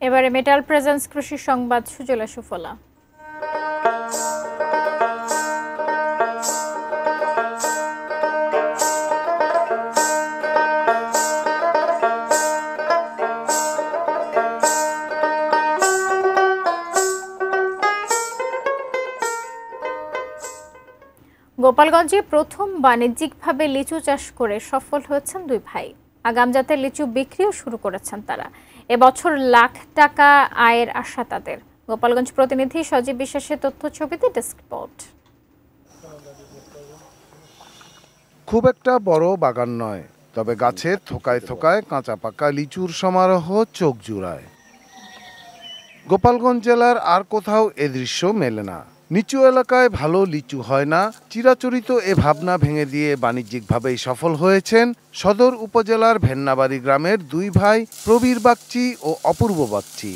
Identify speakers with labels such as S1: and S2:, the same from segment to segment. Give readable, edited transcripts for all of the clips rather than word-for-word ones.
S1: এবারে metal presence কৃষি সংবাদ সুজলা সুফলা। গোপালগঞ্জে প্রথম বাণিজ্যিকভাবে লিচু চাষ করে সফল হয়েছেন দুই ভাই। আগাম জাতের লিচু বিক্রিও শুরু করেছেন তারা। এবছর লাখ টাকা আয়ের আশা তাদের। গোপালগঞ্জ প্রতিনিধি সজীব বিশ্বাসের তথ্য ছবিতে ডেস্ক রিপোর্ট।
S2: খুব একটা বড় বাগান নয়, তবে গাছের থোকায় থোকায় কাঁচা পাকা লিচুর সমারোহ চোখ জুড়ায়। গোপালগঞ্জ জেলার আর কোথাও এ দৃশ্য মেলে না। নিচু এলাকায় ভালো লিচু হয় না, চিরাচরিত এ ভাবনা ভেঙে দিয়ে বাণিজ্যিকভাবেই সফল হয়েছেন সদর উপজেলার ভেন্নাবাড়ি গ্রামের দুই ভাই প্রবীর বাগচি ও অপূর্ব বাগচি।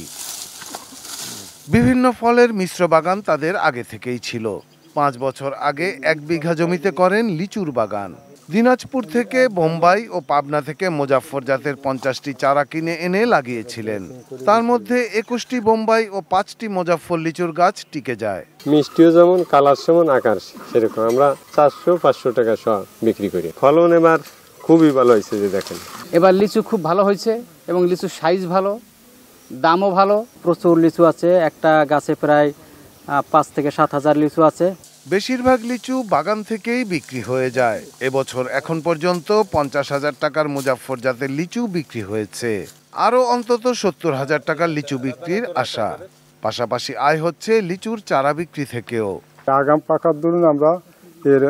S2: বিভিন্ন ফলের মিশ্র বাগান তাদের আগে থেকেই ছিল। 5 বছর আগে 1 বিঘা জমিতে করেন লিচুর বাগান। দিনাজপুর থেকে বোম্বাই ও পাবনা থেকে মোজাফফর জাতের 50টি চারা কিনে এনে লাগিয়েছিলেন। তার মধ্যে 21টি বোম্বাই ও 5টি মোজাফফর লিচুর গাছ টিকে যায়।
S3: মিষ্টিও যেমন কালার যেমন আকার সেরকম আমরা 400-500 টাকা সহ বিক্রি করি। ফলন এবার খুবই ভালো হয়েছে, যে দেখেন
S4: এবার লিচু খুব ভালো হয়েছে এবং লিচুর সাইজ ভালো, দামও ভালো। প্রচুর লিচু আছে, একটা গাছে প্রায় 5 থেকে 7 হাজার লিচু আছে।
S2: বেশিরভাগ লিচু বাগান থেকেই বিক্রি হয়ে যায়। এবছর এখন পর্যন্ত 50,000 টাকার মুজাফফর জাতের লিচু বিক্রি হয়েছে। আরও অন্তত 70,000 টাকার লিচু বিক্রির আশা। পাশাপাশি আয় হচ্ছে লিচুর চারা বিক্রি থেকেও।
S5: আগাম পাকার দরুন আমরা এর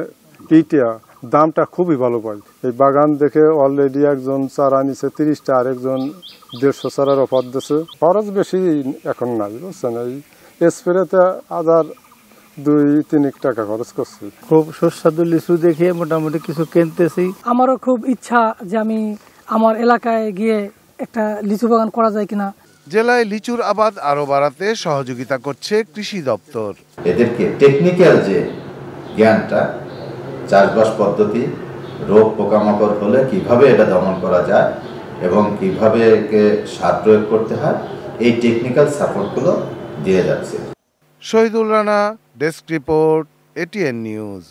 S5: পিটিয়া দামটা খুবই ভালো পাই। এই বাগান দেখে অলরেডি একজন চারা নিছে 30টা, আর একজন 150 চারার অফার দিচ্ছে। খরচ বেশি এখন নাই, বুঝছেন। এই স্প্রেতে 2-3 টাকা খরচ করছি।
S6: খুব সুস্বাদু লিচু দেখে মোটামুটি কিছু কিনতেছি।
S7: আমারও খুব ইচ্ছা যে আমি আমার এলাকায় গিয়ে একটা লিচু বাগান করা যায় কিনা।
S2: জেলায় লিচুর আবাদ আরো বাড়াতে সহযোগিতা করছে কৃষি দপ্তর।
S8: এদেরকে টেকনিক্যাল যে জ্ঞানটা, চাষবাস পদ্ধতি, রোগ পোকামাকড় হলে কিভাবে এটা দমন করা যায় এবং কিভাবে একে সার প্রয়োগ করতে হয়, এই টেকনিক্যাল সাপোর্টগুলো দিয়ে যাচ্ছে।
S2: Shahidul Rana, desk report, ATN news.